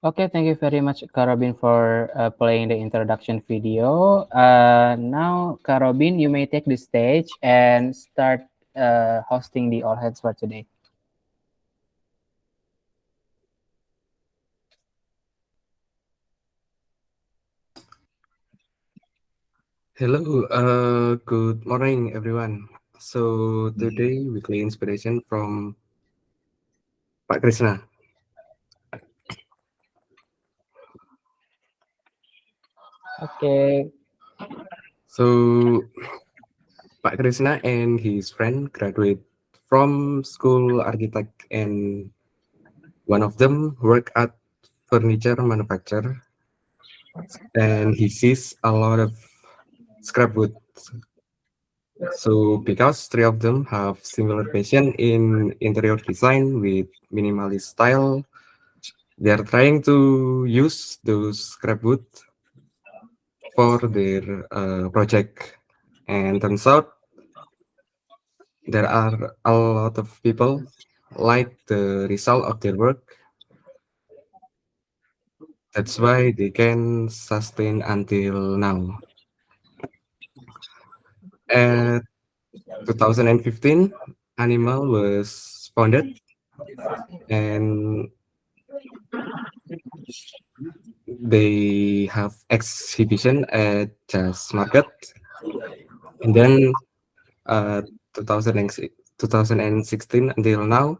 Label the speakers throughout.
Speaker 1: Okay, thank you very much, Karobin, for playing the introduction video. Now, Karobin, you may take the stage and start hosting the All Hands for today.
Speaker 2: Hello, good morning, everyone. So today we claim inspiration from Pak Krishna.
Speaker 1: Okay.
Speaker 2: So Pak Krishna and his friend graduate from school architect, and one of them work at furniture manufacturer, and he sees a lot of scrap wood. So because three of them have similar passion in interior design with minimalist style, they are trying to use those scrap wood for their project. And turns out there are a lot of people like the result of their work. That's why they can sustain until now. At 2015, Animal was founded, and they have exhibition at Jazz Market. And then uh, 2016 until now,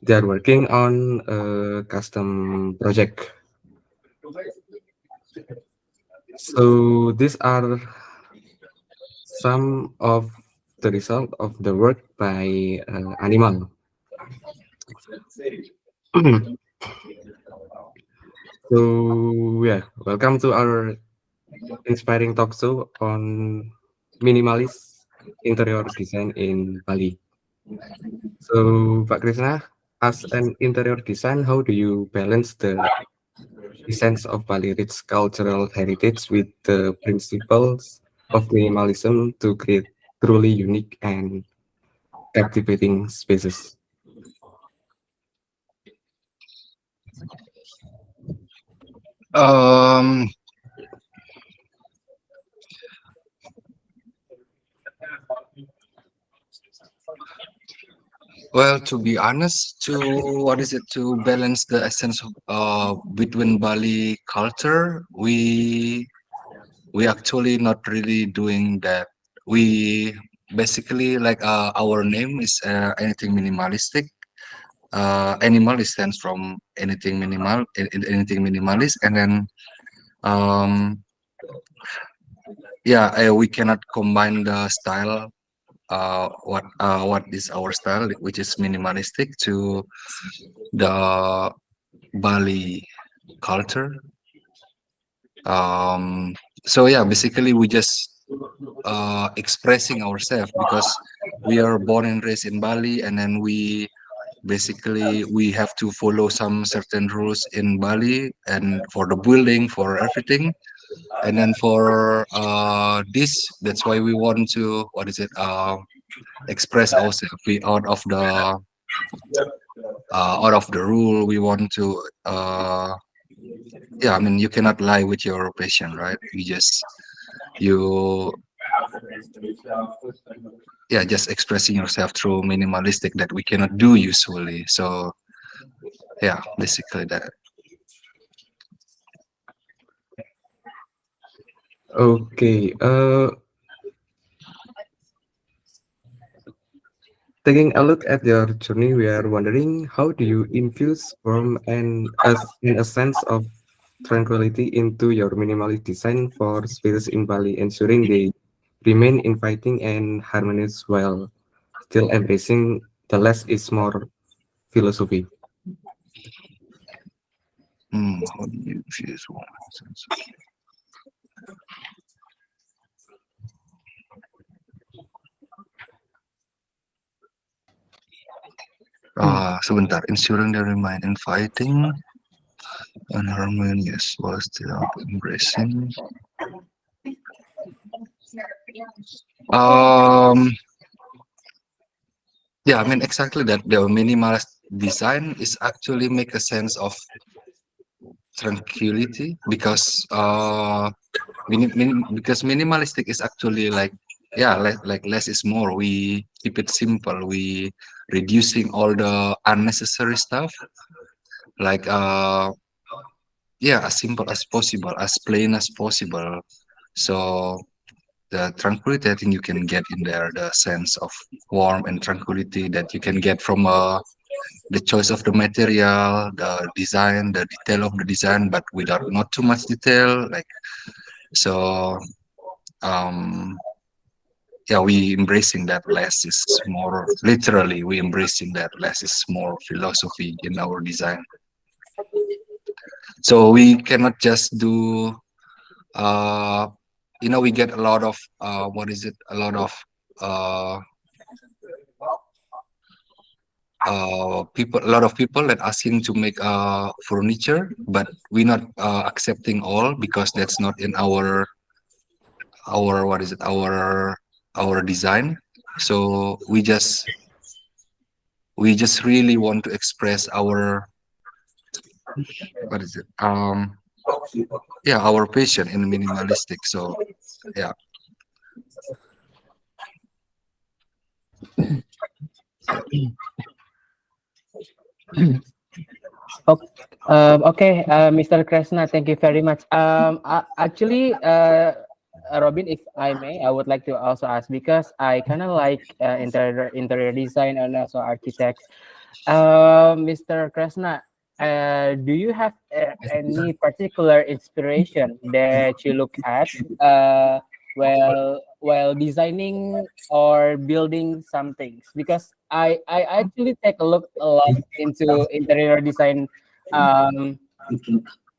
Speaker 2: they are working on a custom project. So these are some of the result of the work by Animal. So yeah, welcome to our inspiring talk show on minimalist interior design in Bali. So Pak Krishna, as an interior design, how do you balance the essence of Bali rich cultural heritage with the principles of minimalism to create truly unique and captivating spaces?
Speaker 3: Um, well, to be honest, to balance the essence of between Bali culture, we actually not really doing that. We basically like our name is anything minimalistic. Animal is stands from anything minimal, anything minimalist, and then um, yeah, we cannot combine the style what is our style, which is minimalistic, to the Bali culture. So yeah, basically we just expressing ourselves because we are born and raised in Bali, and then we have to follow some certain rules in Bali, and for the building, for everything. And then for this, that's why we want to, what is it, express ourselves. We out of the rule. We want to yeah, I mean, you cannot lie with your passion, right? You yeah, just expressing yourself through minimalistic that we cannot do usually. So yeah, basically that.
Speaker 2: Okay, taking a look at your journey, we are wondering how do you infuse warmth and a sense of tranquility into your minimalist design for spaces in Bali, ensuring they remain inviting and harmonious while still embracing the less is more philosophy.
Speaker 3: How do you choose one sense?
Speaker 1: Hmm.
Speaker 3: Sebentar, ensuring they remain inviting and harmonious while still embracing. Um, yeah, I mean exactly that. The minimalist design is actually make a sense of tranquility, because because minimalistic is actually like, yeah, like less is more. We keep it simple. We reducing all the unnecessary stuff, like yeah, as simple as possible, as plain as possible. So the tranquility I think you can get in there, the sense of warmth and tranquility that you can get from the choice of the material, the design, the detail of the design, but without not too much detail. Like, so, um, yeah, we embracing that less is more. Literally, we embracing that less is more philosophy in our design. So we cannot just do. Uh, we get a lot of what is it? A lot of uh, a lot of people that asking to make furniture, but we're not accepting all, because that's not in our what is it, our design. So we just really want to express our, what is it, yeah, our passion in minimalistic. So yeah.
Speaker 1: Okay, Mr. Kresna, thank you very much. Actually, Robin, if I may, I would like to also ask, because I kind of like interior design and also architects. Mr. Kresna, do you have any particular inspiration that you look at while designing or building some things? Because I actually take a lot into interior design um,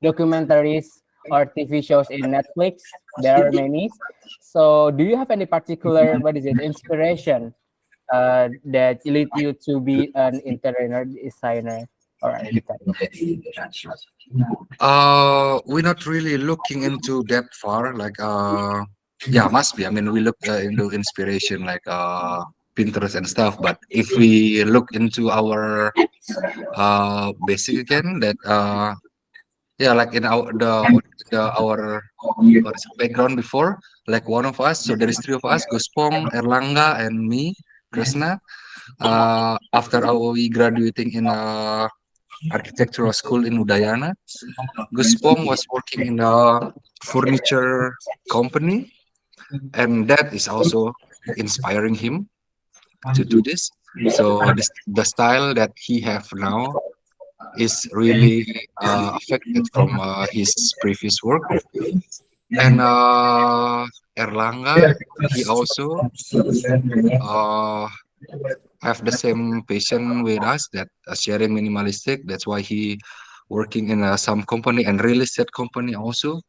Speaker 1: documentaries or TV shows in Netflix. There are many. So, do you have any particular, what is it, inspiration that lead you to be an interior designer or architect?
Speaker 3: We're not really looking into that far. Like, yeah, must be. I mean, we look into inspiration like Pinterest and stuff. But if we look into our basic again, that yeah, like in our what is it, background before, like one of us. So there is three of us: Gospong, Erlangga, and me, Krishna. After we graduating in a architectural school in Udayana, Guspong was working in a furniture company, and that is also inspiring him to do this. So the style that he have now is really affected from his previous work. And Erlangga, he also uh, have the same passion with us, that sharing minimalistic. That's why he working in some company and real estate company also.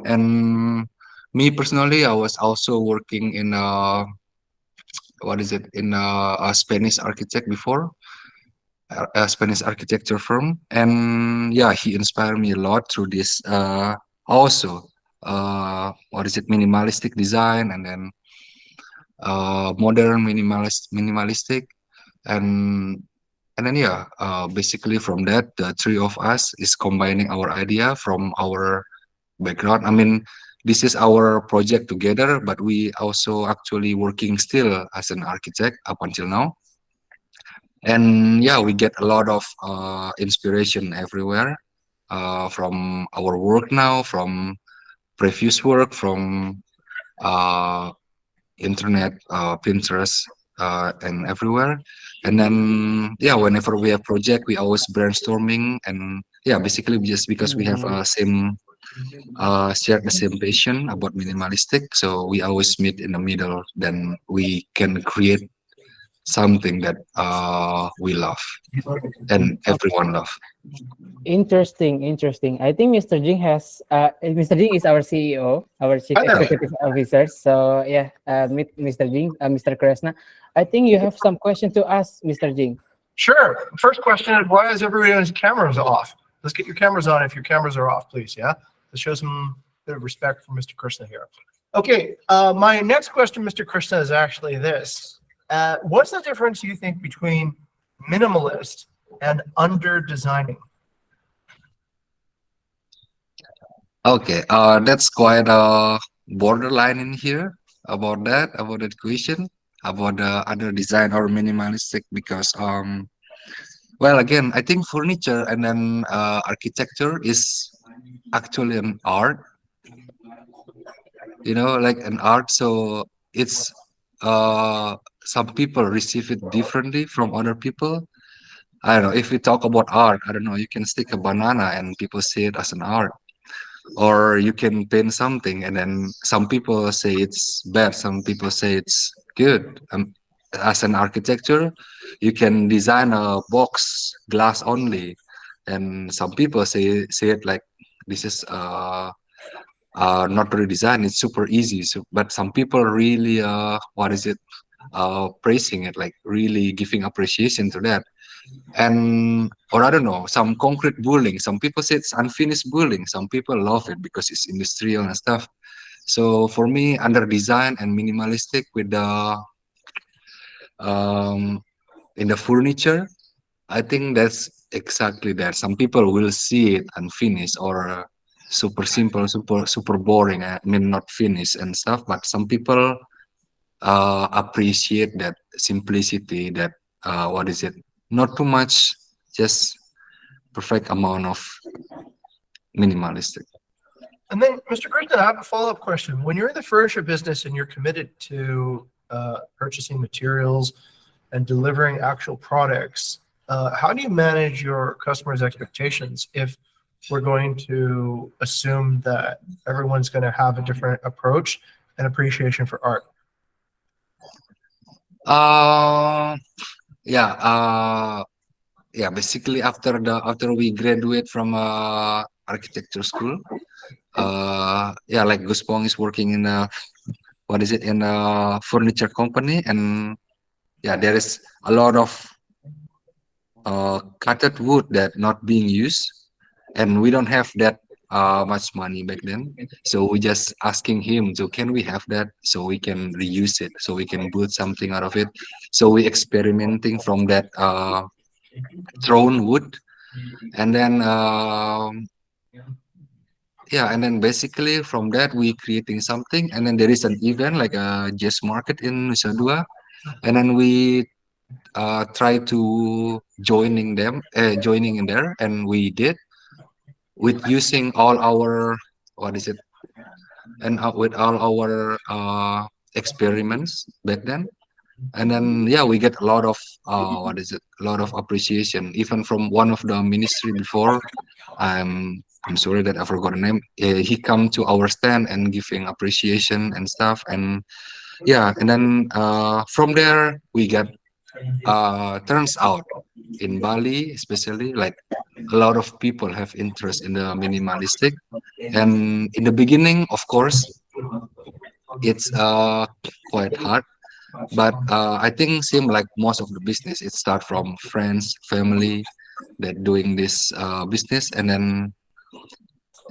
Speaker 3: And me personally, I was also working in what is it, in a Spanish architect before, a Spanish architecture firm. And yeah, he inspired me a lot through this also what is it, minimalistic design, and then modern minimalistic. And and then yeah, basically from that, the three of us is combining our idea from our background. I mean, this is our project together, but we also actually working still as an architect up until now. And yeah, we get a lot of inspiration everywhere, from our work now, from previous work, from uh, internet, Pinterest, and everywhere. And then yeah, whenever we have project, we always brainstorming. And yeah, basically just because we have same share the same passion about minimalistic, so we always meet in the middle. Then we can create something that we love and everyone love.
Speaker 1: Interesting, interesting. I think Mr. Jing Mr. Jing is our CEO, our Chief
Speaker 4: Hi there.
Speaker 1: Executive Officer. So yeah, meet Mr. Jing, Mr. Kresna. I think you have some question to ask, Mr. Jing.
Speaker 4: Sure. First question is, why is everyone's cameras off? Let's get your cameras on if your cameras are off, please. Yeah. Let's show some bit of respect for Mr. Krishna here. Okay. My next question, Mr. Krishna, is actually this. What's the difference you think between minimalist and under designing?
Speaker 3: Okay, that's quite a borderline in here about that question, about the other design or minimalistic, because well, again, I think furniture and then architecture is actually an art, like an art. So it's some people receive it differently from other people. I don't know, if we talk about art, I don't know, you can stick a banana and people see it as an art, or you can paint something and then some people say it's bad, some people say it's good. As an architecture, you can design a box glass only, and some people say it like this is not really design, it's super easy. So but some people really what is it, praising it, like really giving appreciation to that. And or I don't know, some concrete building, some people say it's unfinished building, some people love it because it's industrial and stuff. So for me, under design and minimalistic with the um in the furniture, I think that's exactly that. Some people will see it unfinished or super simple, super boring, I mean not finished and stuff, but some people appreciate that simplicity, that what is it, not too much, just perfect amount of minimalistic.
Speaker 4: And then, Mr. Krishnan, I have a follow-up question. When you're in the furniture business and you're committed to purchasing materials and delivering actual products, how do you manage your customers' expectations if we're going to assume that everyone's going to have a different approach and appreciation for art?
Speaker 3: Uh, yeah, basically after we graduate from architecture school, like Guspong is working in a, what is it, in a furniture company, and yeah, there is a lot of cutted wood that not being used, and we don't have that much money back then, so we just asking him to, can we have that so we can reuse it, so we can build something out of it. So we experimenting from that thrown wood, and then and then basically from that we creating something, and then there is an event like a jazz market in Nusa Dua, and then we try to joining in there, and we did with using all our, what is it, and with all our experiments back then. And then we get a lot of what is it, a lot of appreciation even from one of the ministry before. I'm sorry that I forgot the name. He come to our stand and giving appreciation and stuff, and and then from there we get turns out in Bali especially, like a lot of people have interest in the minimalistic. And in the beginning, of course, it's quite hard, but I think same like most of the business, it start from friends, family that doing this business, and then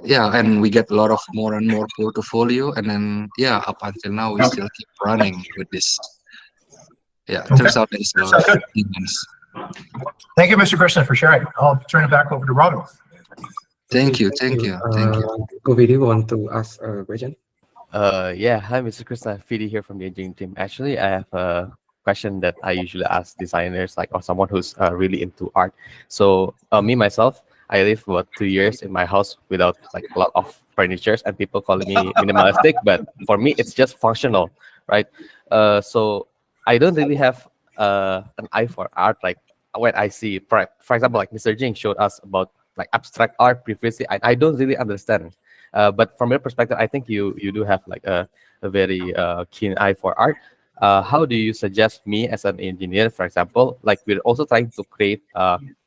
Speaker 3: and we get a lot of more and more portfolio, and then up until now we still keep running with this.
Speaker 4: Okay.
Speaker 3: Turns out there's a lot of demons.
Speaker 4: Thank you, Mr. Krishnan, for sharing. I'll turn it back over to Robin.
Speaker 3: Thank you.
Speaker 2: Govidi want to ask a question?
Speaker 5: Yeah, hi, Mr. Krishna. Fidi here from the engineering team. Actually, I have a question that I usually ask designers, like, or someone who's really into art. So, me myself, I live about 2 years in my house without like a lot of furnitures, and people call me minimalistic, but for me, it's just functional, right? So I don't really have an eye for art. Like when I see, for example, like Mr. Jing showed us about like abstract art previously, I don't really understand. But from your perspective, I think you do have like a very keen eye for art. How do you suggest me as an engineer, for example, like we're also trying to create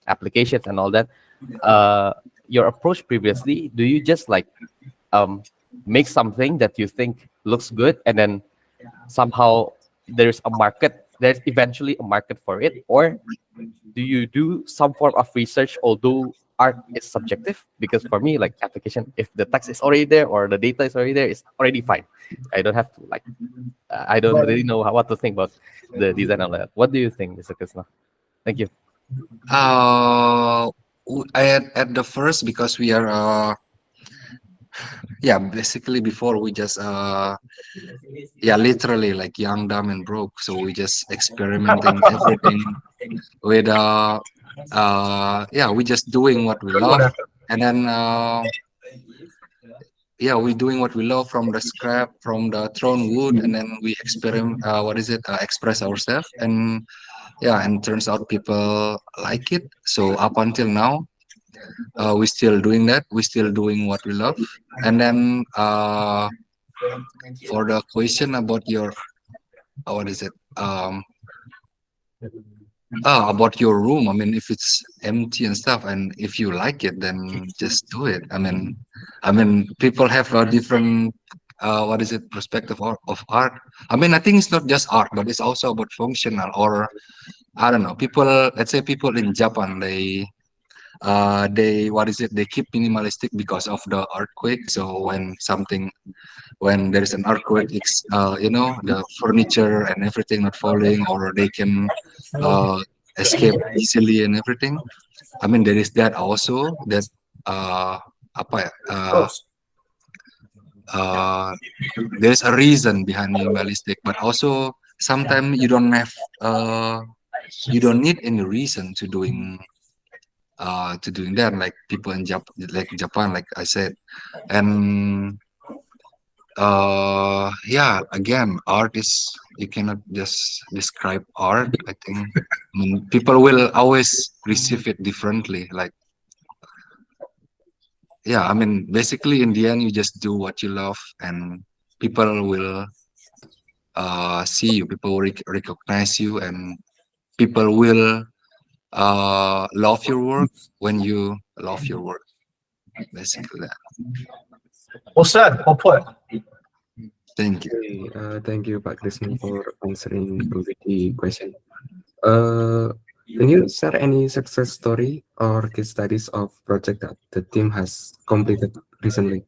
Speaker 5: applications and all that? Your approach previously, do you just like make something that you think looks good, and then somehow there's eventually a market for it, or do you do some form of research, although art is subjective? Because for me, like application, if the text is already there or the data is already there, it's already fine. I don't have to like I don't really know what to think about the design of that. What do you think, Mr. Krishna? Thank you.
Speaker 3: At the first, because we are yeah, basically before we just yeah, literally like young, dumb, and broke. So we just experimenting everything with yeah, we just doing what we
Speaker 4: Good one,
Speaker 3: love,
Speaker 4: Echo.
Speaker 3: and then yeah, we doing what we love from the scrap, from the thrown wood, and then we experiment. What is it? Express ourselves, and yeah, and turns out people like it. So up until now, we still doing that. We still doing what we love, and then for the question about your what is it? About your room. I mean, if it's empty and stuff, and if you like it, then just do it. I mean, people have a different, what is it, perspective of art. I mean, I think it's not just art, but it's also about functional, or I don't know. People, let's say people in Japan, they what is it? They keep minimalistic because of the earthquake. So when there is an earthquake, it's you know, the furniture and everything not falling, or they can uh, escape easily and everything. I mean, there is that also that uh, apa ya, uh, there's a reason behind minimalistic, but also sometimes uh, you don't need any reason to doing that, like people in Japan, like I said. And yeah, again, art is, you cannot just describe art, I think. I mean, people will always receive it differently. Like, yeah, I mean, basically in the end, you just do what you love, and people will see you, people will recognize you, and people will love your work when you love your work. Basically that.
Speaker 4: Well said. Well put.
Speaker 3: Thank you.
Speaker 2: Okay, thank you, Pak Krishna, for answering the question. Can you share any success story or case studies of project that the team has completed recently?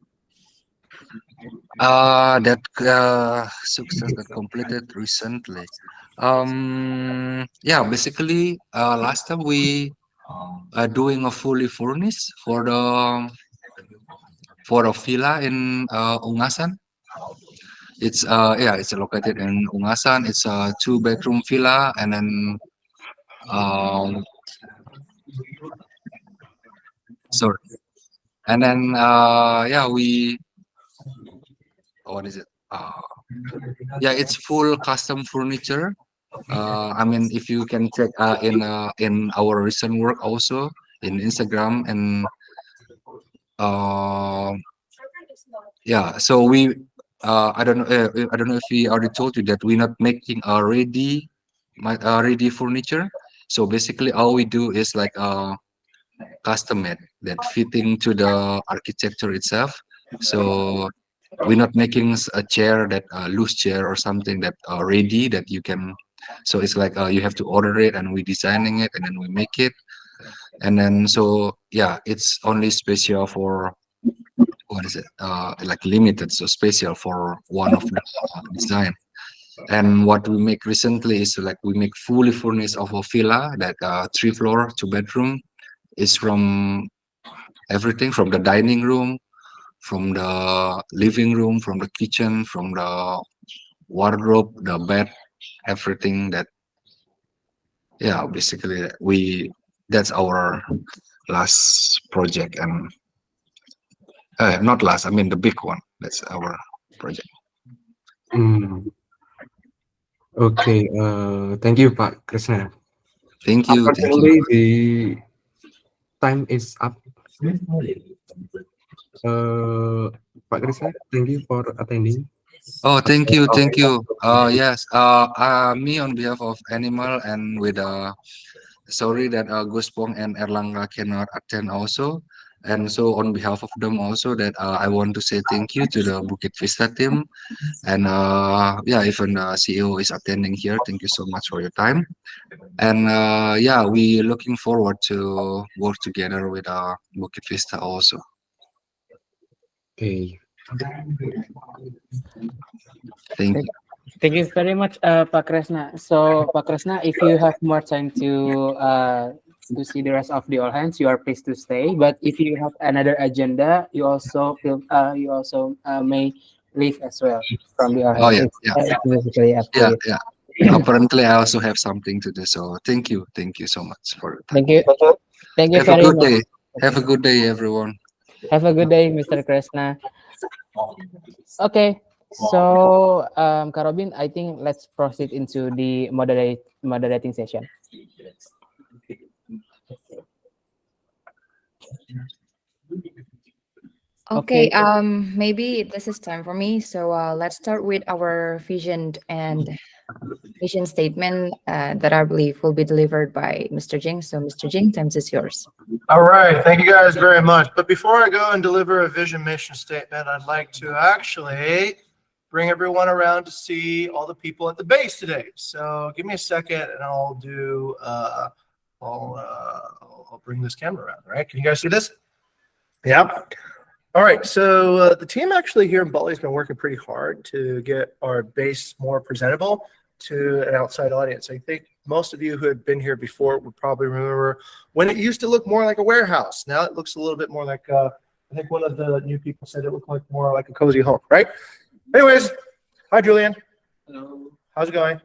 Speaker 3: That success that completed recently. Yeah, basically, last time we are doing a fully furnished for a villa in Ungasan. It's yeah, it's located in Ungasan. It's a 2-bedroom villa, and then um, sorry, and then yeah, we, what is it? Yeah, it's full custom furniture. I mean, if you can check in our recent work also in Instagram, and uh, yeah, so we I don't know if we already told you that we're not making a ready furniture. So basically, all we do is like custom made that fitting to the architecture itself. So we're not making a chair, that loose chair or something that ready that you can. So it's like you have to order it, and we designing it, and then we make it, and then so yeah, it's only special for, what is it, like limited, so special for one of the design. And what we make recently is like we make fully furnished of a villa that 3 floor, 2 bedroom, is from everything, from the dining room, from the living room, from the kitchen, from the wardrobe, the bed, everything that, yeah, basically that's our last project. And not last, I mean the big one, that's our project.
Speaker 2: Hmm. Okay, thank you, Pak Krishna.
Speaker 3: Thank you.
Speaker 2: Unfortunately, the time is up. Pak Krishna, thank you for attending.
Speaker 3: Oh, thank you, thank you.
Speaker 2: Okay.
Speaker 3: Yes, me on behalf of Animal, and with sorry that Guspong and Erlangga cannot attend also. And so on behalf of them also, that I want to say thank you to the Bukit Vista team. And yeah, even the CEO is attending here. Thank you so much for your time. And yeah, we looking forward to work together with Bukit Vista also.
Speaker 2: Okay.
Speaker 3: Thank you.
Speaker 1: Thank you very much, Pak Kresna. So, Pak Kresna, if you have more time to to see the rest of the all hands, you are pleased to stay. But if you have another agenda, you also may leave as well from the all
Speaker 3: Oh
Speaker 1: hands.
Speaker 3: yeah,
Speaker 1: It's,
Speaker 3: yeah,
Speaker 1: it's basically up to
Speaker 3: yeah,
Speaker 1: you.
Speaker 3: yeah. Apparently, I also have something to do. So thank you so much for your time.
Speaker 1: Thank you. Thank you
Speaker 3: Have a
Speaker 1: very
Speaker 3: good
Speaker 1: much.
Speaker 3: day. Have a good day, everyone.
Speaker 1: Have a good day, Mr. Krishna. Okay. So, Kak Robin, I think let's proceed into the moderating session.
Speaker 6: Okay,
Speaker 1: Okay.
Speaker 6: maybe this is time for me. So let's start with our vision and mission statement that I believe will be delivered by Mr. Jing. So, Mr. Jing, time is yours.
Speaker 4: All right, thank you guys very much. But before I go and deliver a vision mission statement, I'd like to actually bring everyone around to see all the people at the base today. So give me a second and I'll do, I'll bring this camera around, all right? Can you guys see this? Yeah. All right, so the team actually here in Bali has been working pretty hard to get our base more presentable to an outside audience. I think most of you who had been here before would probably remember when it used to look more like a warehouse. Now it looks a little bit more like, I think one of the new people said it looked like more like a cozy home, right? Anyways, hi, Julian.
Speaker 7: Hello.
Speaker 4: How's it going?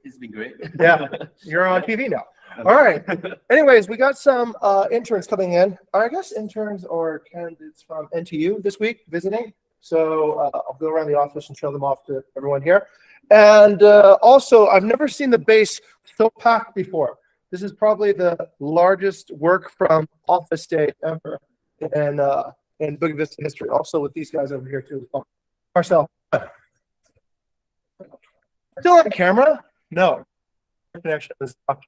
Speaker 7: It's been great.
Speaker 4: Yeah, you're on TV now. All right. Anyways, we got some interns coming in. I guess interns or candidates from NTU this week visiting. So I'll go around the office and show them off to everyone here. And also, I've never seen the base so packed before. This is probably the largest work from office day ever in Bukit Vista history. Also with these guys over here too. Marcel. Still on camera? No. Connection is up.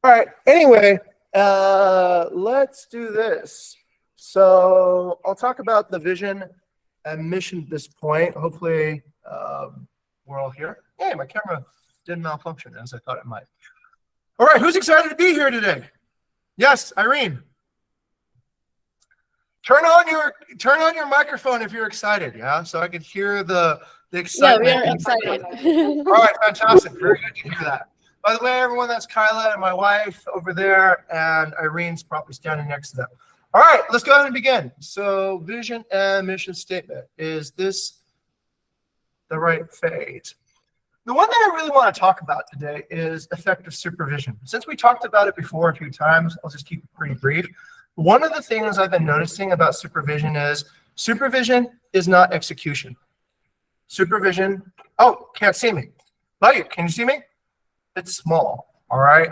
Speaker 4: All right. Anyway, let's do this. So I'll talk about the vision and mission at this point. Hopefully, we're all here. Hey, my camera didn't malfunction as I thought it might. All right. Who's excited to be here today? Yes, Irene. Turn on your microphone if you're excited. Yeah, so I can hear the excitement.
Speaker 6: Yeah, we are excited.
Speaker 4: All right, fantastic. Very good to hear that. By the way, everyone, that's Kyla and my wife over there, and Irene's probably standing next to them. All right, let's go ahead and begin. So, vision and mission statement. Is this the right phase? The one thing I really want to talk about today is effective supervision. Since we talked about it before a few times, I'll just keep it pretty brief. One of the things I've been noticing about supervision is not execution. Supervision, oh, can't see me. Light, can you see me? It's small, all right?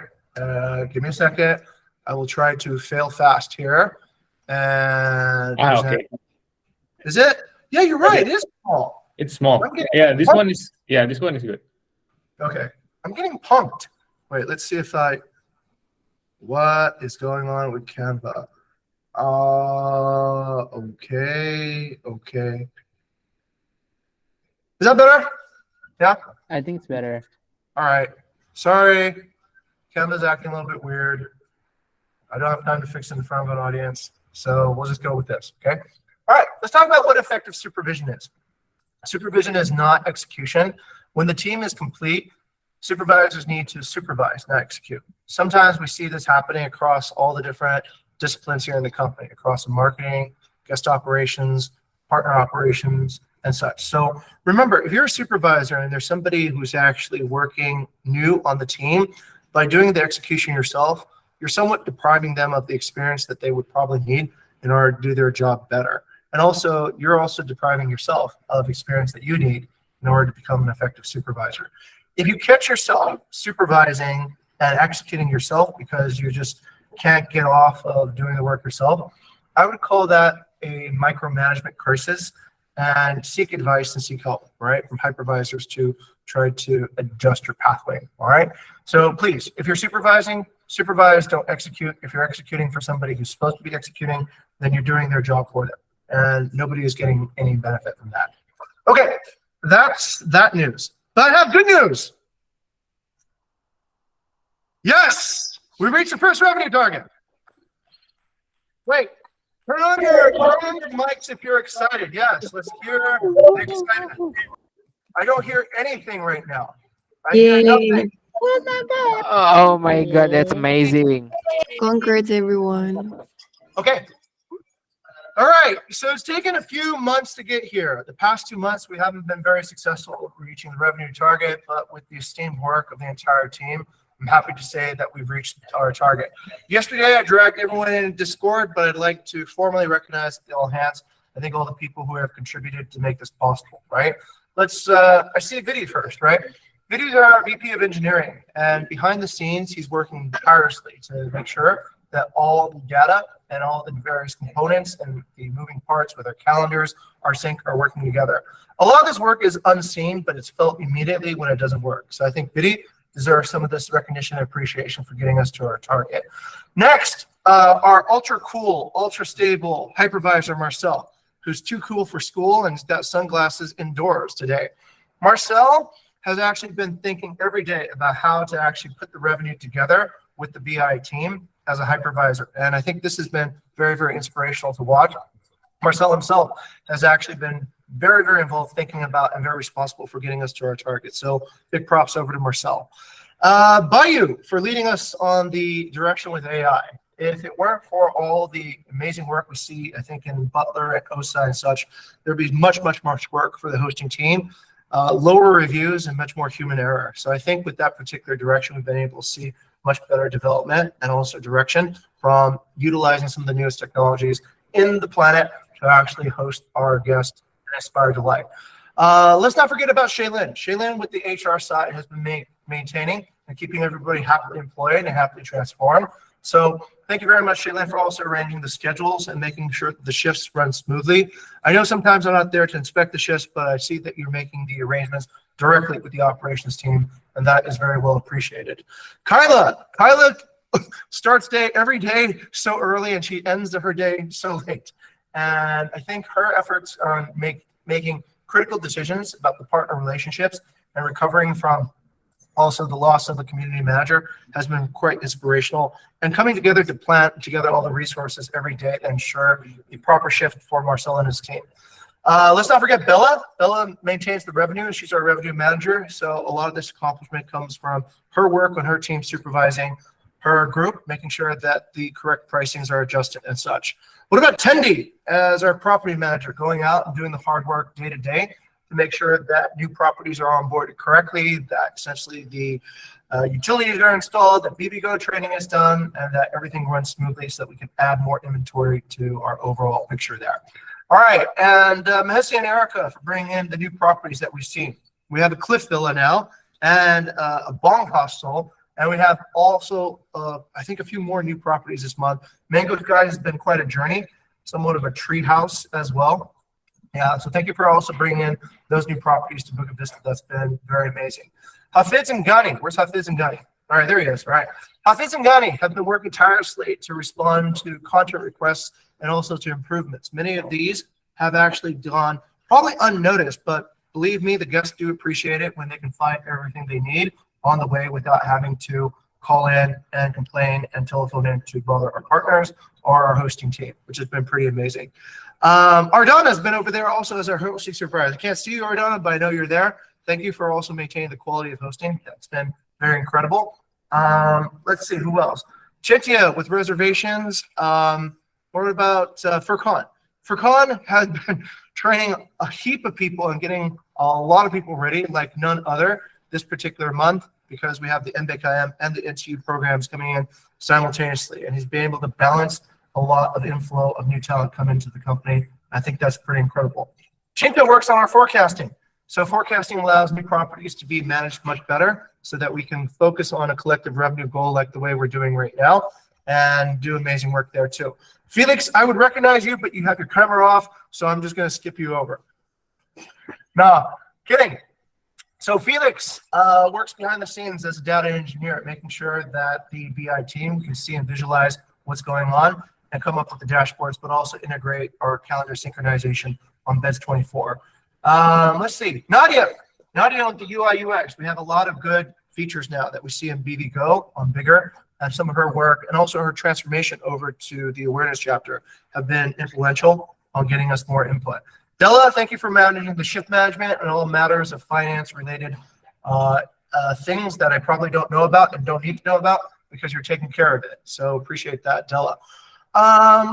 Speaker 4: Give me a second. I will try to fail fast here. And
Speaker 7: Okay.
Speaker 4: Is it? Yeah, you're right.
Speaker 7: Okay.
Speaker 4: It is small.
Speaker 7: It's small.
Speaker 4: Okay.
Speaker 7: Yeah, this one is good.
Speaker 4: Okay. I'm getting punked. Wait, let's see if what is going on with Canva? Okay. Is that better? Yeah?
Speaker 1: I think it's better.
Speaker 4: All right. Sorry. Canva's acting a little bit weird. I don't have time to fix it in front of an audience, so we'll just go with this, okay? All right, let's talk about what effective supervision is. Supervision is not execution. When the team is complete, supervisors need to supervise, not execute. Sometimes we see this happening across all the different disciplines here in the company, across marketing, guest operations, partner operations, and such. So remember, if you're a supervisor and there's somebody who's actually working new on the team, by doing the execution yourself, you're somewhat depriving them of the experience that they would probably need in order to do their job better. And also, you're also depriving yourself of experience that you need in order to become an effective supervisor. If you catch yourself supervising and executing yourself because you just can't get off of doing the work yourself, I would call that a micromanagement crisis, and seek advice and seek help, right, from hypervisors to try to adjust your pathway, all right? So please, if you're supervising, supervise, don't execute. If you're executing for somebody who's supposed to be executing, then you're doing their job for them, and nobody is getting any benefit from that. Okay, that's that news. But I have good news. Yes, we reached the first revenue target. Wait, turn on your mics if you're excited. Yes, let's hear the excitement. I don't hear anything right now. I hear nothing.
Speaker 8: Oh my God, that's amazing.
Speaker 9: Congrats, everyone.
Speaker 4: Okay. All right. So it's taken a few months to get here. The past 2 months, we haven't been very successful reaching the revenue target, but with the esteemed work of the entire team, I'm happy to say that we've reached our target. Yesterday, I dragged everyone in Discord, but I'd like to formally recognize the all hands. I think all the people who have contributed to make this possible, right? Let's, I see Vidi first, right? Vidi's our VP of engineering, and behind the scenes, he's working tirelessly to make sure that all the data and all the various components and the moving parts with our calendars, our sync are working together. A lot of this work is unseen, but it's felt immediately when it doesn't work. So I think Vidi deserves some of this recognition and appreciation for getting us to our target. Next, our ultra cool, ultra stable hypervisor, Marcel, who's too cool for school and he's got sunglasses indoors today. Marcel has actually been thinking every day about how to actually put the revenue together with the BI team as a hypervisor. And I think this has been very, very inspirational to watch. Marcel himself has actually been very, very involved thinking about and very responsible for getting us to our target. So big props over to Marcel. Bayu for leading us on the direction with AI. If it weren't for all the amazing work we see, I think in Butler and OSA and such, there'd be much, much, much work for the hosting team. Lower reviews and much more human error. So I think with that particular direction, we've been able to see much better development and also direction from utilizing some of the newest technologies in the planet to actually host our guests and inspire delight. Let's not forget about Shaylin. Shaylin with the HR side has been maintaining and keeping everybody happily employed and happily transformed. So thank you very much, Shaylin, for also arranging the schedules and making sure that the shifts run smoothly. I know sometimes I'm not there to inspect the shifts, but I see that you're making the arrangements directly with the operations team, and that is very well appreciated. Kyla starts every day so early, and she ends her day so late. And I think her efforts on making critical decisions about the partner relationships and recovering from also the loss of a community manager has been quite inspirational, and coming together to plan together all the resources every day to ensure the proper shift for Marcel and his team. Let's not forget Bella. Bella maintains the revenue. She's our revenue manager. So a lot of this accomplishment comes from her work on her team supervising her group, making sure that the correct pricings are adjusted and such. What about Tendi as our property manager, going out and doing the hard work day to day to make sure that new properties are onboarded correctly, that essentially the utilities are installed, that BBGO training is done, and that everything runs smoothly so that we can add more inventory to our overall picture there. All right, and Mahesi and Erica for bringing in the new properties that we've seen. We have a Cliff Villa now and a Bong Hostel, and we have also, I think, a few more new properties this month. Mango Sky has been quite a journey, somewhat of a tree house as well. Yeah, so thank you for also bringing in those new properties to Bukit Vista. That's been very amazing. Hafiz and Ghani, where's Hafiz and Ghani? All right, there he is. All right, Hafiz and Ghani have been working tirelessly to respond to content requests and also to improvements. Many of these have actually gone probably unnoticed, but believe me, the guests do appreciate it when they can find everything they need on the way without having to call in and complain and telephone in to bother our partners or our hosting team, which has been pretty amazing. Ardana has been over there also as our hosting supervisor. I can't see you, Ardana, but I know you're there. Thank you for also maintaining the quality of hosting. That's been very incredible. Let's see, who else? Chitia with reservations. What about Furkan? Furkan has been training a heap of people and getting a lot of people ready like none other this particular month, because we have the MBKM and the NTU programs coming in simultaneously, and he's been able to balance a lot of inflow of new talent come into the company. I think that's pretty incredible. Chinta works on our forecasting. So forecasting allows new properties to be managed much better so that we can focus on a collective revenue goal like the way we're doing right now and do amazing work there too. Felix, I would recognize you, but you have your camera off, so I'm just going to skip you over. No, kidding. So Felix works behind the scenes as a data engineer, making sure that the BI team can see and visualize what's going on and come up with the dashboards, but also integrate our calendar synchronization on Beds 24. Let's see, Nadia on the UI UX. We have a lot of good features now that we see in BVGo on Bigger, and some of her work and also her transformation over to the awareness chapter have been influential on getting us more input. Della, thank you for managing the shift management and all matters of finance related things that I probably don't know about and don't need to know about because you're taking care of it. So appreciate that, Della.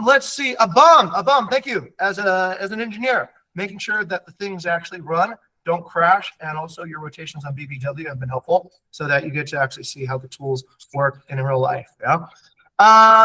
Speaker 4: Let's see, Abam, thank you as an engineer, making sure that the things actually run, don't crash, and also your rotations on BBW have been helpful so that you get to actually see how the tools work in real life. Yeah.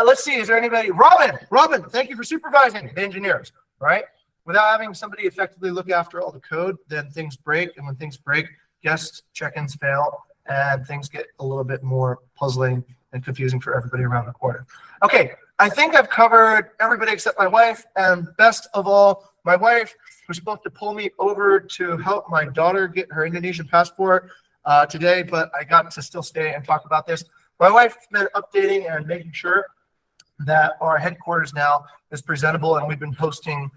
Speaker 4: Let's see, is there anybody? Robin, thank you for supervising the engineers, right? Without having somebody effectively look after all the code, then things break, and when things break, guest check-ins fail, and things get a little bit more puzzling and confusing for everybody around the corner. Okay, I think I've covered everybody except my wife, and best of all, my wife was supposed to pull me over to help my daughter get her Indonesian passport today, but I got to still stay and talk about this. My wife's been updating and making sure that our headquarters now is presentable, and we've been posting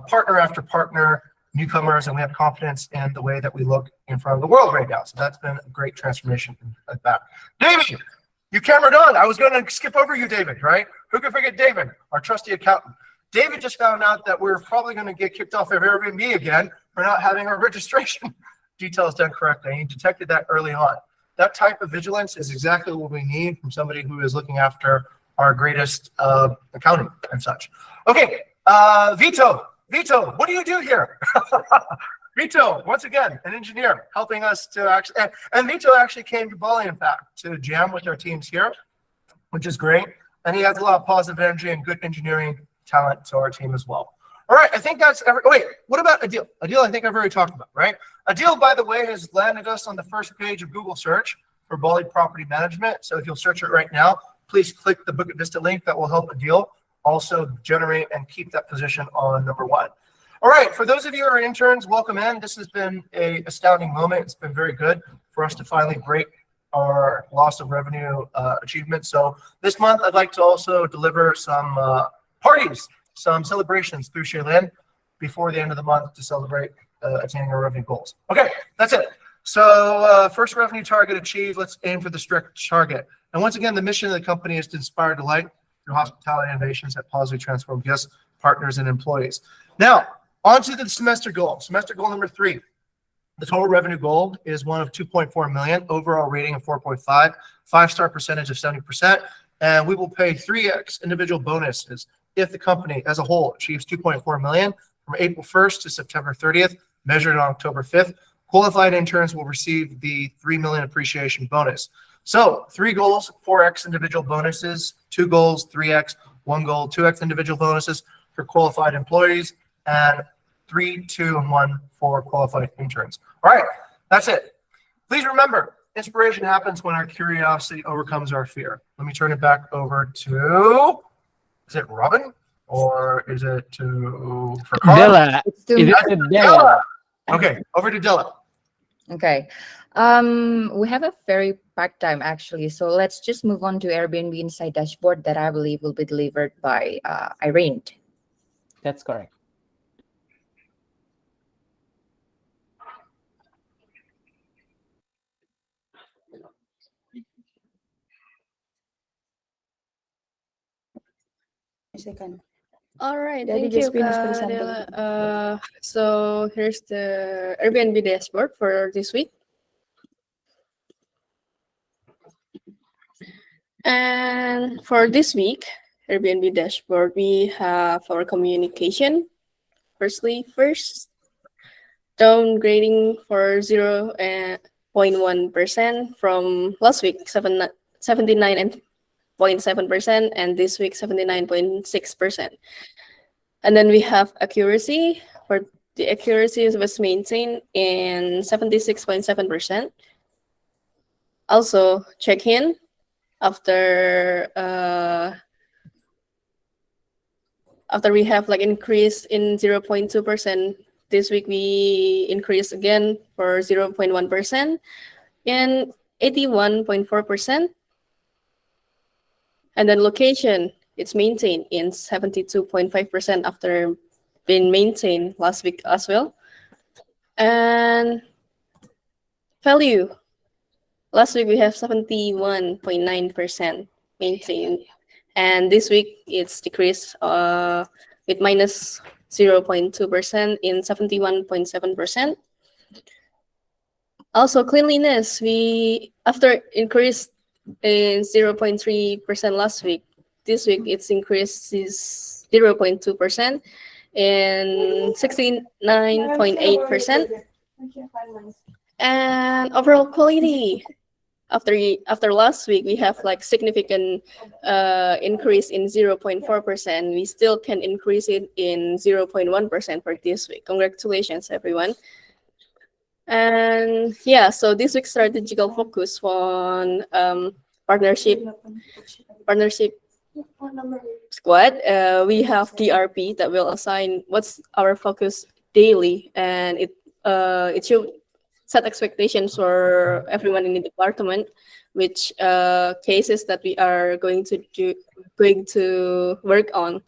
Speaker 4: partner after partner, newcomers, and we have confidence in the way that we look in front of the world right now. So that's been a great transformation like that. David, you cameraed on. I was going to skip over you, David, right? Who could forget David, our trusty accountant? David just found out that we're probably going to get kicked off of Airbnb again for not having our registration details done correctly. He detected that early on. That type of vigilance is exactly what we need from somebody who is looking after our greatest accounting and such. Okay, Vito, what do you do here? Vito, once again, an engineer helping us to actually, and Vito actually came to Bali, in fact, to jam with our teams here, which is great. And he has a lot of positive energy and good engineering talent to our team as well. All right, I think that's wait, what about Adil? Adil, I think I've already talked about, right? Adil, by the way, has landed us on the first page of Google search for Bali property management. So if you'll search it right now, please click the Bukit Vista link. That will help Adil also generate and keep that position on #1. All right, for those of you who are interns, welcome in. This has been an astounding moment. It's been very good for us to finally break our loss of revenue achievement. So this month, I'd like to also deliver some parties, some celebrations through Shaylin before the end of the month to celebrate attaining our revenue goals. Okay, that's it. So first revenue target achieved. Let's aim for the stretch target. And once again, the mission of the company is to inspire delight through hospitality innovations that positively transform guests, partners, and employees. Now, on to the semester goal. Semester goal number 3. The total revenue goal is one of 2.4 million, overall rating of 4.5, 5-star percentage of 70%, and we will pay 3x individual bonuses if the company as a whole achieves 2.4 million from April 1st to September 30th, measured on October 5th. Qualified interns will receive the 3 million appreciation bonus. So 3 goals, 4x individual bonuses, 2 goals, 3x, 1 goal, 2x individual bonuses for qualified employees, and 3, 2, and 1 for qualified interns. All right, that's it. Please remember, inspiration happens when our curiosity overcomes our fear. Let me turn it back over to, is it Robin? Or is it for Carl?
Speaker 8: Della.
Speaker 6: It's too
Speaker 8: Is it
Speaker 6: much.
Speaker 8: Della?
Speaker 4: Okay, over to Della.
Speaker 6: Okay. We have a very packed time actually, so let's just move on to Airbnb Insight dashboard that I believe will be delivered by Irene.
Speaker 1: That's correct.
Speaker 9: All right,
Speaker 6: Jadi
Speaker 9: thank you,
Speaker 6: just finish
Speaker 9: Kak
Speaker 6: presenting.
Speaker 9: Dela. So here's the Airbnb dashboard for this week. And for this week, Airbnb dashboard, we have our communication. First, downgrading for 0.1% from last week, 79.7%, and this week 79.6%. And then we have accuracy. For the accuracy was maintained in 76.7%. Also, check-in after we have like increase in 0.2%. This week we increase again for 0.1% and 81.4%. And then location, it's maintained in 72.5% after being maintained last week as well. And value, last week we have 71.9% maintained. And this week it's decreased with minus 0.2% in 71.7%. Also, cleanliness. We after increased in 0.3% last week. This week it's increased is 0.2% and 69.8%. And overall quality. After last week, we have like significant increase in 0.4%. We still can increase it in 0.1% for this week. Congratulations, everyone. And yeah, so this week's strategical focus on partnership squad. We have DRP that will assign what's our focus daily, and it should set expectations for everyone in the department, which cases that we are going to work on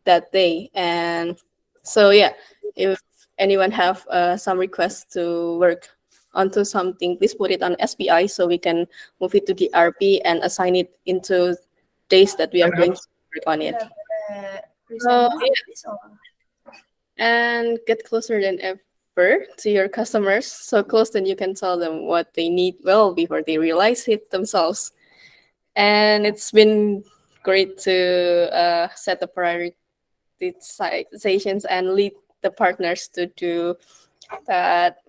Speaker 9: that day. And so yeah, if anyone have some requests to work onto something, please put it on SPI so we can move it to the RP and assign it into days that we are going to work on it. So, yeah. And get closer than ever to your customers, so close that you can tell them what they need well before they realize it themselves. And it's been great to set the prioritizations and lead the partners to do that,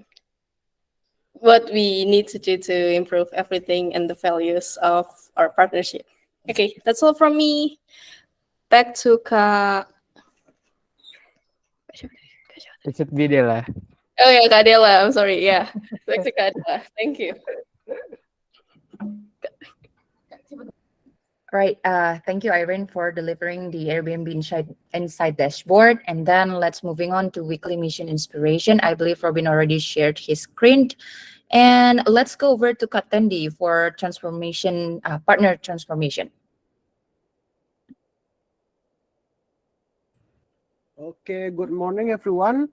Speaker 9: what we need to do to improve everything and the values of our partnership. Okay, that's all from me. Back to Kak.
Speaker 1: It should be Dela.
Speaker 9: Oh yeah, Kak Dela. I'm sorry. Yeah, back to Kak Dela. Thank you.
Speaker 6: All right. Thank you, Irene, for delivering the Airbnb Insight dashboard. And then let's moving on to weekly mission inspiration. I believe Robin already shared his screen. And let's go over to Katendi for transformation, partner transformation.
Speaker 10: Okay, good morning, everyone.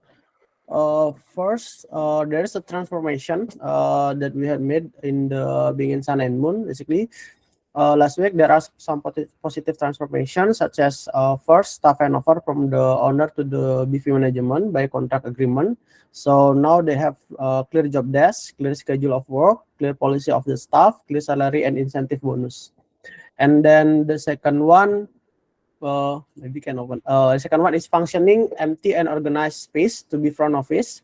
Speaker 10: First, there is a transformation that we have made in the Being Sun and Moon, basically. Last week, there are some positive transformations, such as first, staff handover from the owner to the BV management by contract agreement. So now they have clear job desk, clear schedule of work, clear policy of the staff, clear salary and incentive bonus. And then the second one, maybe can open. The second one is functioning, empty and organized space to be front office.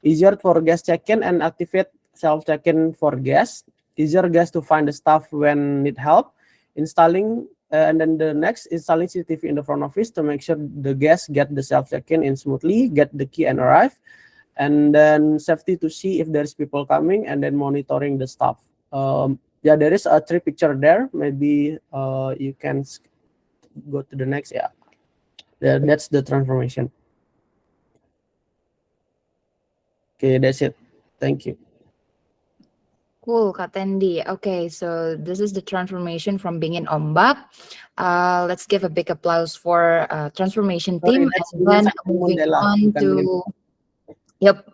Speaker 10: Easier for guest check-in and activate self check-in for guests. Easier guests to find the staff when need help. Installing, and then the next, installing CCTV in the front office to make sure the guests get the self check-in in smoothly, get the key and arrive. And then safety to see if there's people coming, and then monitoring the staff. Yeah, there is a 3 picture there. Maybe you can go to the next. Yeah, that's the transformation. Okay, that's it. Thank you.
Speaker 6: Cool, Katendi. Okay, so this is the transformation from Bingin Ombak. Let's give a big applause for transformation team. And then moving on to, yep.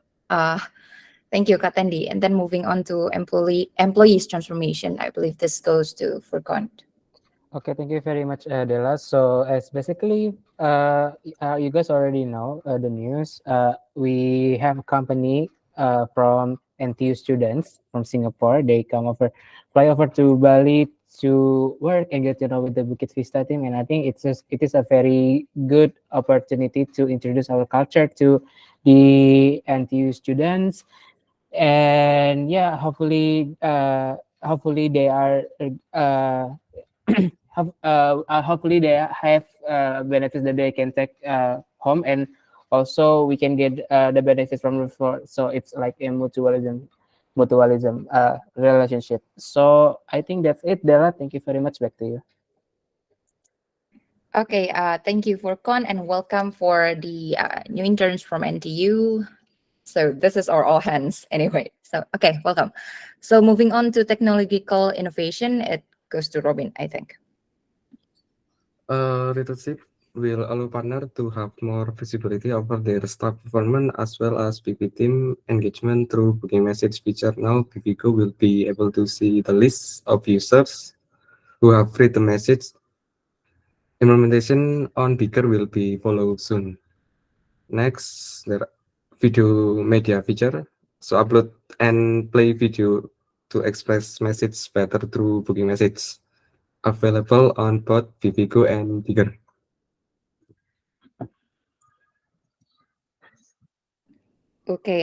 Speaker 6: Thank you, Katendi. And then moving on to employees transformation. I believe this goes to Furkan.
Speaker 1: Okay, thank you very much, Dela. So as basically, you guys already know the news. We have a company from NTU students from Singapore. They fly over to Bali to work and get to know with the Bukit Vista team. And I think it is a very good opportunity to introduce our culture to the NTU students. And yeah, hopefully they are hopefully they have benefits that they can take home, and also we can get the benefits from refer. So it's like a mutualism relationship. So I think that's it, Della. Thank you very much. Back to you.
Speaker 6: Okay, thank you for Con, and welcome for the new interns from NTU. So this is our all hands anyway. So okay, welcome. So moving on to technological innovation, it goes to Robin, I think.
Speaker 2: Leadership will allow partner to have more visibility over their staff performance as well as BV team engagement through booking message feature. Now BVGo will be able to see the list of users who have read the message. Implementation on Beaker will be followed soon. Next, the video media feature So upload and play video to express message better through booking message. Available on both Vivigo and Bigger.
Speaker 6: Okay,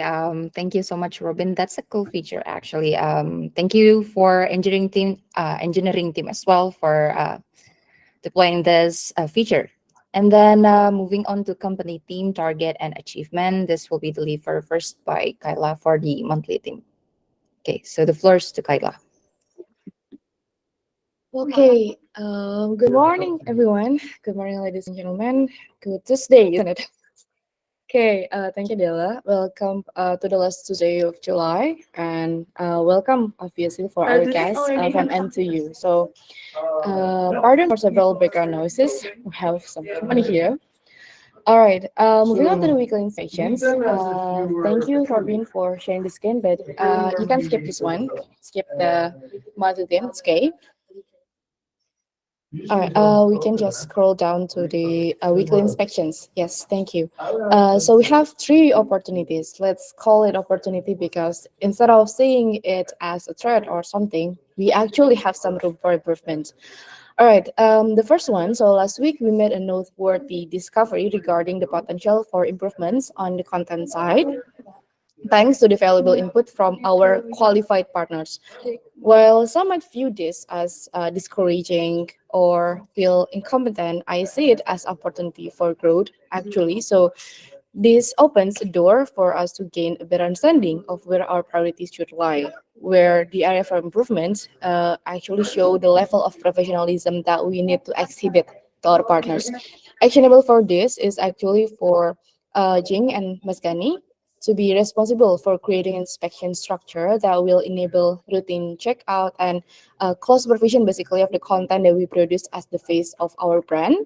Speaker 6: thank you so much, Robin. That's a cool feature, actually. Thank you for engineering team as well for deploying this feature. And then moving on to company team target and achievement. This will be delivered first by Kyla for the monthly team. Okay, so the floor is to Kyla.
Speaker 11: Okay, good morning, everyone. Good morning, ladies and gentlemen. Good Tuesday, isn't it? Okay, thank you, Della. Welcome to the last Tuesday of July, and welcome, obviously, for our guests from NTU. So, pardon for several background noises. We have some company here. All right, moving on to the weekly inspections. Thank you, Robin, for sharing the screen, but you can skip this one. Skip the monthly theme. It's okay. All right, we can just scroll down to the weekly inspections. Yes, thank you. So we have three opportunities. Let's call it opportunity because instead of seeing it as a threat or something, we actually have some room for improvement. All right, the first one. So last week we made a noteworthy discovery regarding the potential for improvements on the content side, thanks to the valuable input from our qualified partners. While some might view this as discouraging or feel incompetent, I see it as opportunity for growth, actually. So this opens a door for us to gain a better understanding of where our priorities should lie, where the area for improvement actually show the level of professionalism that we need to exhibit to our partners. Actionable for this is actually for Jing and Mas Gani to be responsible for creating inspection structure that will enable routine checkout and close supervision basically of the content that we produce as the face of our brand.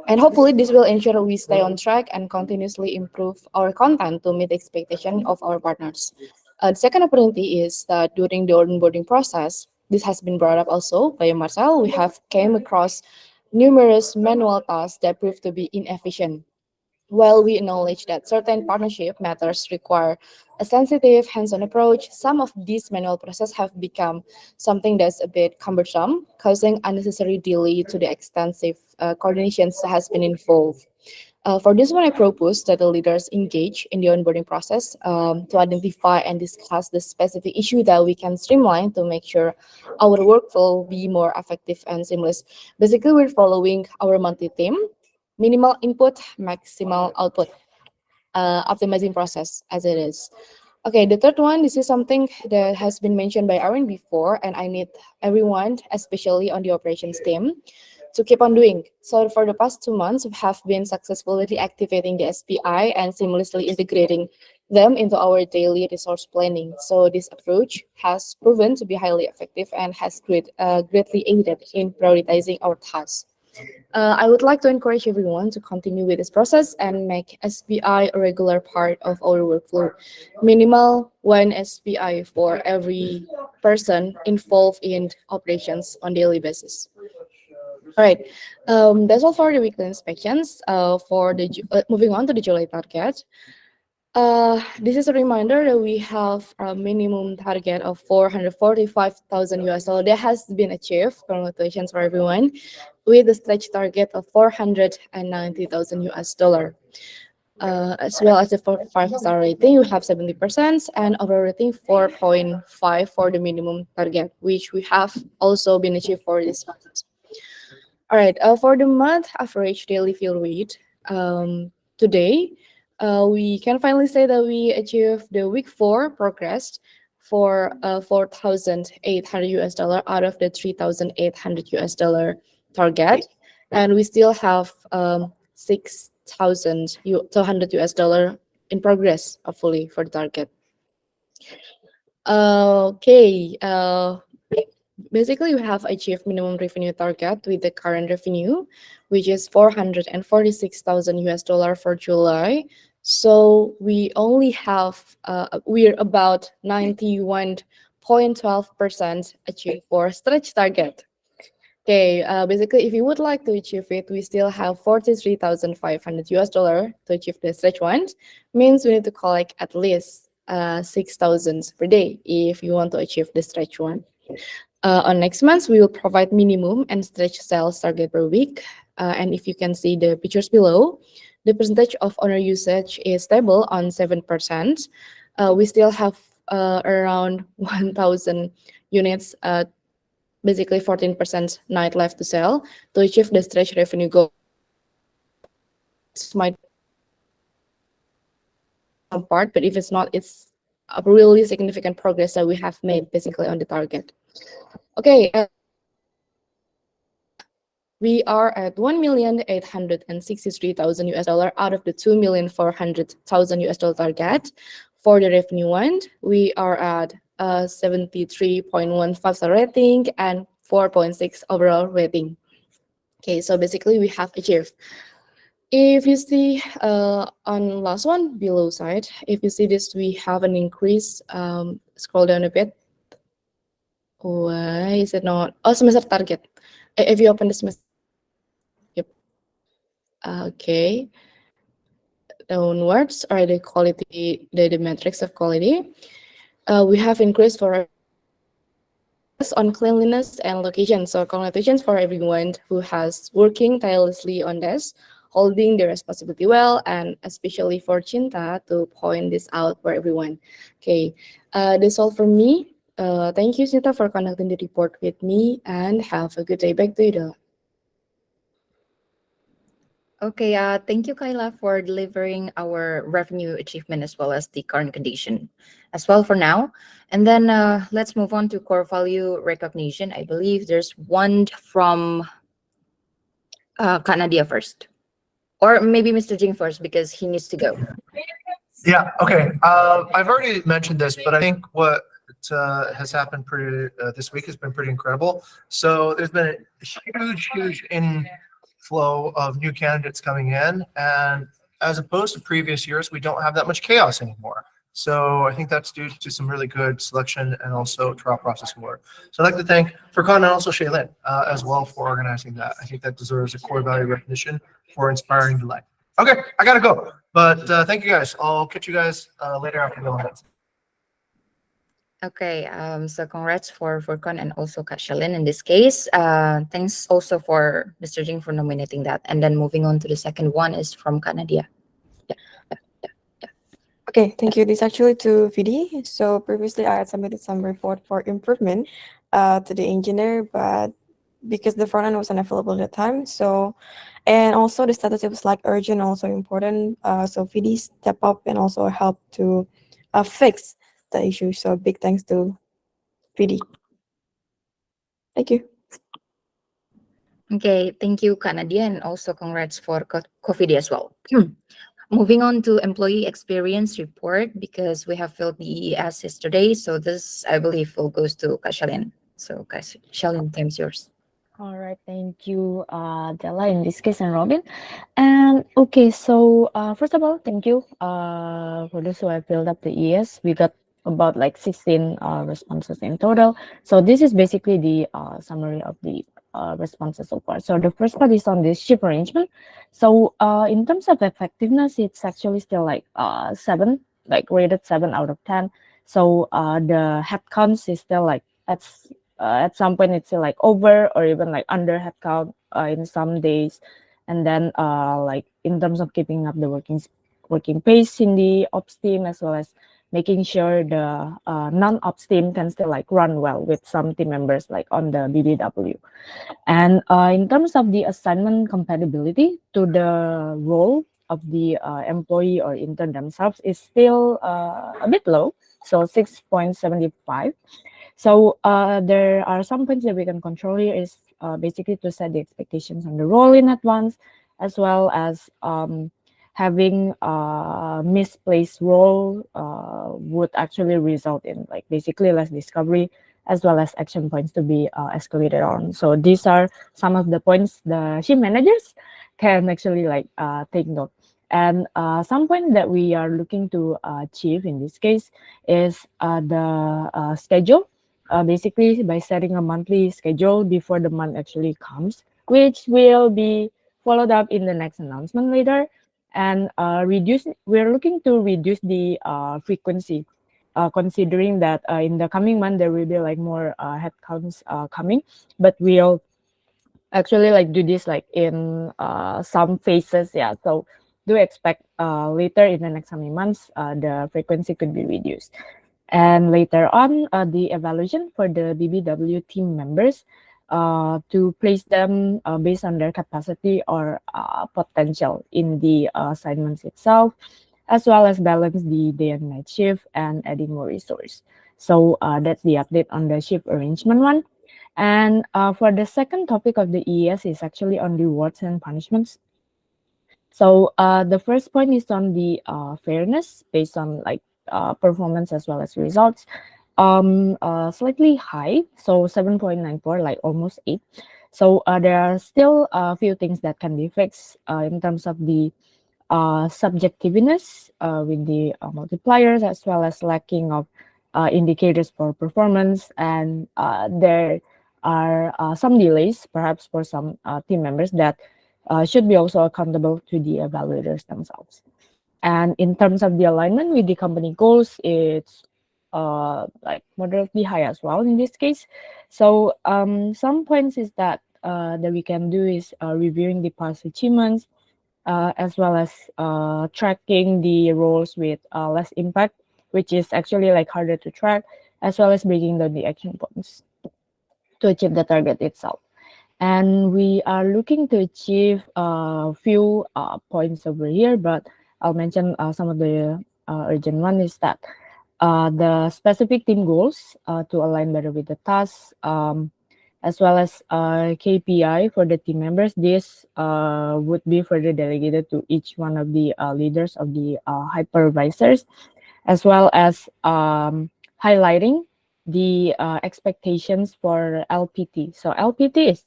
Speaker 11: And hopefully this will ensure we stay on track and continuously improve our content to meet the expectation of our partners. The second opportunity is that during the onboarding process, this has been brought up also by Marcel, we have came across numerous manual tasks that prove to be inefficient. While we acknowledge that certain partnership matters require a sensitive, hands-on approach, some of these manual processes have become something that's a bit cumbersome, causing unnecessary delay to the extensive coordinations that has been involved. For this one, I propose that the leaders engage in the onboarding process to identify and discuss the specific issue that we can streamline to make sure our workflow will be more effective and seamless. Basically, we're following our monthly theme: minimal input, maximal output, optimizing process as it is. Okay, the third one, this is something that has been mentioned by Aaron before, and I need everyone, especially on the operations team, to keep on doing. So for the past 2 months, we have been successfully reactivating the SPI and seamlessly integrating them into our daily resource planning. So this approach has proven to be highly effective and has greatly aided in prioritizing our tasks. I would like to encourage everyone to continue with this process and make SPI a regular part of our workflow. Minimal one SPI for every person involved in operations on daily basis. All right, that's all for the weekly inspections. Moving on to the July target. This is a reminder that we have a minimum target of 445,000 US dollar that has been achieved. Congratulations for everyone, with a stretch target of 490,000 US dollar. As well as the 5-star rating, we have 70% and overall rating 4.5 for the minimum target, which we have also been achieved for this month. All right, for the month average daily fill rate, today, we can finally say that we achieved the week 4 progress for 4,800 US dollar out of the 3,800 US dollar target, and we still have 6,200 US dollar in progress, hopefully, for the target. Okay, basically we have achieved minimum revenue target with the current revenue, which is 446,000 US dollar for July. So we only have we're about 91.12% achieved for stretch target. Okay, basically, if you would like to achieve it, we still have 43,500 US dollar to achieve the stretch one. Means we need to collect at least 6,000 per day if you want to achieve the stretch one. On next month, we will provide minimum and stretch sales target per week. And if you can see the pictures below, the percentage of owner usage is stable on 7%. We still have around 1,000 units, basically 14% night left to sell to achieve the stretch revenue goal. This might part, but if it's not, it's a really significant progress that we have made basically on the target. Okay. We are at 1,863,000 US dollar out of the 2,400,000 US dollar target. For the revenue one, we are at 73.15 star rating and 4.6 overall rating. Okay, so basically we have achieved. If you see on last one below side, if you see this, we have an increase. Scroll down a bit. Why is it not? Oh, semester target. If you open the semester. Yep. Okay. Downwards are the quality, the metrics of quality. We have increased for on cleanliness and location. So congratulations for everyone who has working tirelessly on this, holding the responsibility well, and especially for Cinta to point this out for everyone. Okay, that's all from me. Thank you, Cinta, for conducting the report with me, and have a good day. Back to you.
Speaker 6: Okay, thank you, Kayla, for delivering our revenue achievement as well as the current condition as well for now. And then let's move on to core value recognition. I believe there's one from Kak Nadia first. Or maybe Mr. Jing first because he needs to go.
Speaker 4: Yeah, okay. I've already mentioned this, but I think what has happened this week has been pretty incredible. So there's been a huge inflow of new candidates coming in, and as opposed to previous years, we don't have that much chaos anymore. So I think that's due to some really good selection and also trial process work. So I'd like to thank Furkan and also Shaylin as well for organizing that. I think that deserves a core value recognition for inspiring delight. Okay, I gotta go, but thank you guys. I'll catch you guys later after the event.
Speaker 6: Okay, so congrats for Furkan and also Kak Shaylin in this case. Thanks also for Mr. Jing for nominating that. And then moving on to the second one is from Kak Nadia.
Speaker 12: Okay, thank you. This is actually to VD. So previously I had submitted some report for improvement to the engineer, but because the front end wasn't available at the time, so and also the status, it was like urgent, also important. So VD step up and also help to fix the issue. So big thanks to VD. Thank you.
Speaker 6: Okay, thank you, Kak Nadia, and also congrats for COVID as well. Moving on to employee experience report, because we have filled the EES yesterday. So this, I believe, will goes to Kak Shaylin. So Kak Shaylin, time's yours.
Speaker 13: All right, thank you, Della, in this case, and Robin. And okay, so first of all, thank you for those who have filled up the ES. We got about like 16 responses in total. So this is basically the summary of the responses so far. So the first part is on this shift arrangement. So in terms of effectiveness, it's actually still like 7, like rated 7 out of 10. So the headcounts is still like at some point it's still like over or even like under headcount in some days. And then like in terms of keeping up the working pace in the ops team, as well as making sure the non-ops team can still like run well with some team members like on the BBW. And in terms of the assignment compatibility to the role of the employee or intern themselves is still a bit low, so 6.75. So there are some points that we can control here is basically to set the expectations on the role in advance, as well as having a misplaced role would actually result in like basically less discovery, as well as action points to be escalated on. So these are some of the points the shift managers can actually like take note. And some point that we are looking to achieve in this case is the schedule. Basically by setting a monthly schedule before the month actually comes, which will be followed up in the next announcement later. And we're looking to reduce the frequency considering that in the coming month there will be like more headcounts coming, but we'll actually like do this like in some phases. Yeah, so do expect later in the next coming months the frequency could be reduced. And later on, the evaluation for the BBW team members to place them based on their capacity or potential in the assignments itself, as well as balance the day and night shift and adding more resource. So that's the update on the shift arrangement one. And for the second topic of the ES is actually on rewards and punishments. So the first point is on the fairness based on like performance as well as results. Slightly high, so 7.94, like almost 8. So there are still a few things that can be fixed in terms of the subjectiveness with the multipliers, as well as lacking of indicators for performance, and there are some delays perhaps for some team members that should be also accountable to the evaluators themselves. And in terms of the alignment with the company goals, it's like moderately high as well in this case. So some points is that that we can do is reviewing the past achievements, as well as tracking the roles with less impact, which is actually like harder to track, as well as breaking down the action points to achieve the target itself. And we are looking to achieve a few points over here, but I'll mention some of the urgent one is that the specific team goals to align better with the tasks, as well as KPI for the team members. This would be further delegated to each one of the leaders of the hypervisors, as well as highlighting the expectations for LPT. So LPT is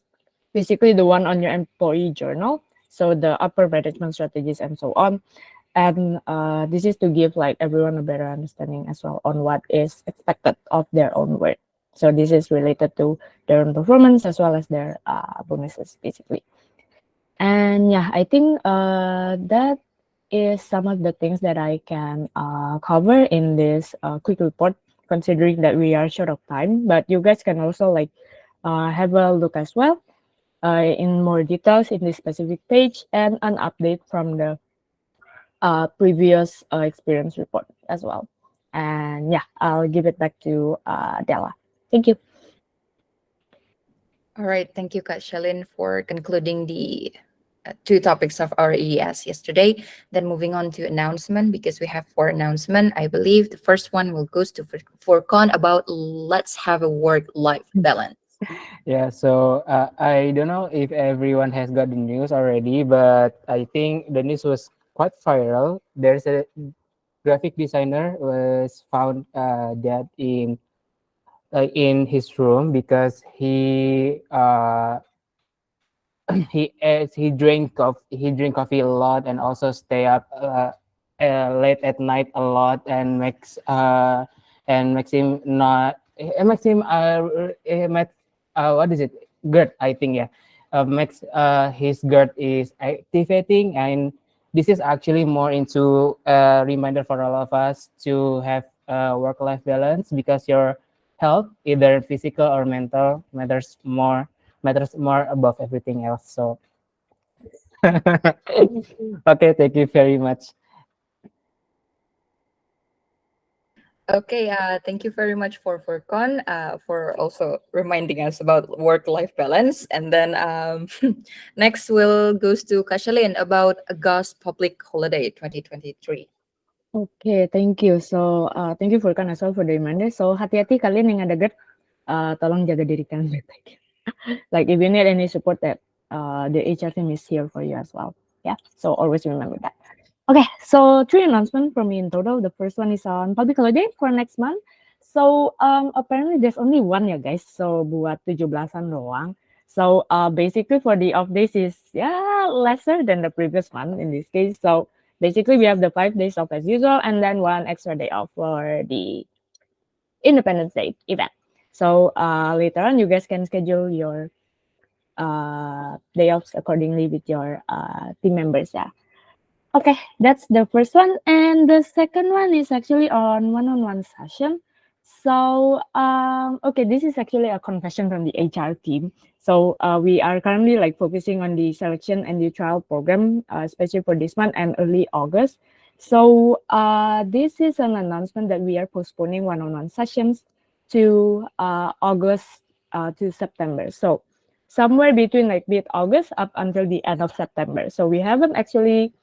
Speaker 13: basically the one on your employee journal. So the upper management strategies and so on. And this is to give like everyone a better understanding as well on what is expected of their own work. So this is related to their own performance as well as their bonuses basically. And yeah, I think that is some of the things that I can cover in this quick report, considering that we are short of time. But you guys can also like have a look as well in more details in this specific page and an update from the previous experience report as well. And yeah, I'll give it back to Della. Thank you.
Speaker 6: All right, thank you, Kak Shalin, for concluding the two topics of our ES yesterday. Then moving on to announcement, because we have 4 announcements. I believe the first one will goes to Furqan about let's have a work-life balance.
Speaker 1: Yeah, so I don't know if everyone has got the news already, but I think the news was quite viral. There's a graphic designer was found dead in his room because he drink coffee a lot and also stay up late at night a lot and makes him not it makes him what is it, GERD, I think. Yeah, makes his GERD is activating, and this is actually more into a reminder for all of us to have work-life balance, because your health, either physical or mental, matters more above everything else. So okay, thank you very much.
Speaker 6: Okay, thank you very much for Furqan for also reminding us about work-life balance. And then next will goes to Kak Shalin about August Public Holiday 2023.
Speaker 13: Okay, thank you. So thank you Furqan as well for the reminder. So hati-hati kalian yang ada GERD, tolong jaga diri kalian baik-baik. Like if you need any support, that the HR team is here for you as well. Yeah, so always remember that. Okay, so 3 announcements from me in total. The first one is on public holiday for next month. So apparently there's only one ya guys. So buat 17-an doang. So basically for the off days is lesser than the previous one in this case. So basically we have the 5 days off as usual, and then 1 extra day off for the Independence Day event. So later on you guys can schedule your day offs accordingly with your team members. Yeah. Okay, that's the first one. And the second one is actually on one-on-one session. So, okay, this is actually a confession from the HR team. So we are currently like focusing on the selection and the trial program, especially for this month and early August. So this is an announcement that we are postponing one-on-one sessions to August to September. So somewhere between like mid-August up until the end of September. So we haven't actually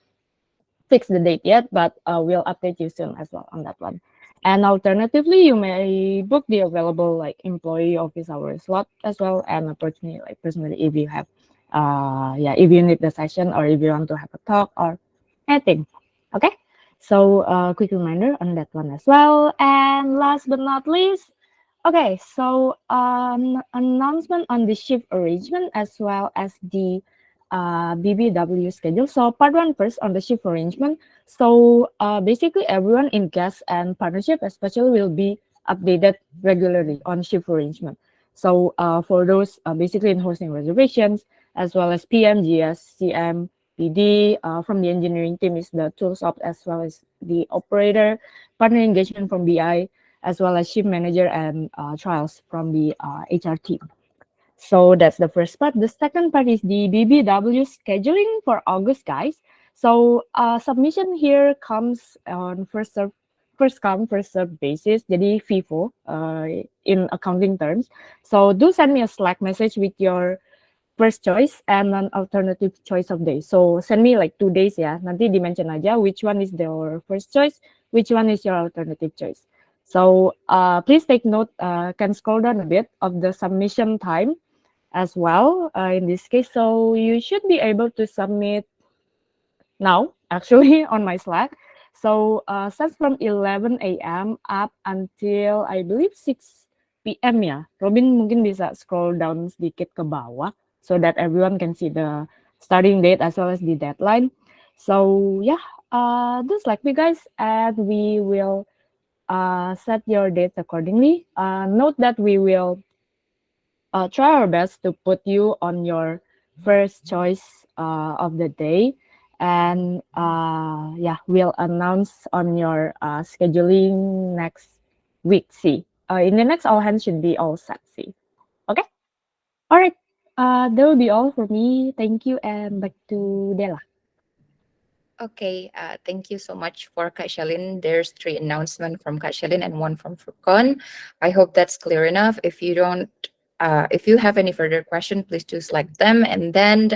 Speaker 13: fix the date yet, but we'll update you soon as well on that one. And alternatively, you may book the available like employee office hour slot as well, and opportunity like personally if you have, yeah, if you need the session or if you want to have a talk or anything. Okay, so quick reminder on that one as well. And last but not least, okay, so announcement on the shift arrangement as well as the BBW schedule. So part one first on the shift arrangement. So basically everyone in guest and partnership especially will be updated regularly on shift arrangement. So for those basically in hosting reservations as well as PM, GS, CM, PD from the engineering team is the tools ops as well as the operator, partner engagement from BI as well as shift manager and trials from the HR team. So that's the first part. The second part is the BBW scheduling for August, guys. So submission here comes on first come, first serve basis. Jadi FIFO in accounting terms. So do send me a Slack message with your first choice and an alternative choice of day. So send me like 2 days ya. Nanti di-mention aja which one is your first choice, which one is your alternative choice. So please take note, can scroll down a bit of the submission time as well in this case. So you should be able to submit now actually on my Slack. So starts from 11 a.m. up until I believe 6 p.m. ya. Robin mungkin bisa scroll down sedikit ke bawah so that everyone can see the starting date as well as the deadline. So yeah, just like me guys, and we will set your dates accordingly. Note that we will try our best to put you on your first choice of the day, and yeah, we'll announce on your scheduling next week. See, in the next all hands should be all set. See, okay, all right. That will be all for me. Thank you, and back to Della.
Speaker 6: Okay, thank you so much for Kak Shalin. There's 3 announcements from Kak Shalin and 1 from Furqan. I hope that's clear enough. If you don't, if you have any further question, please do select them. And then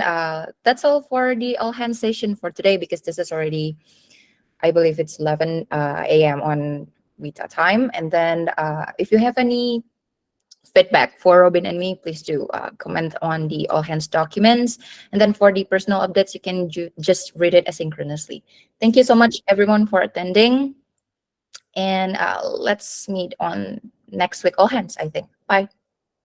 Speaker 6: that's all for the all hands session for today, because this is already, I believe it's 11 a.m. on Vita time. And then if you have any feedback for Robin and me, please do comment on the all hands documents. And then for the personal updates, you can just read it asynchronously. Thank you so much, everyone, for attending. And let's meet on next week all hands, I think. Bye.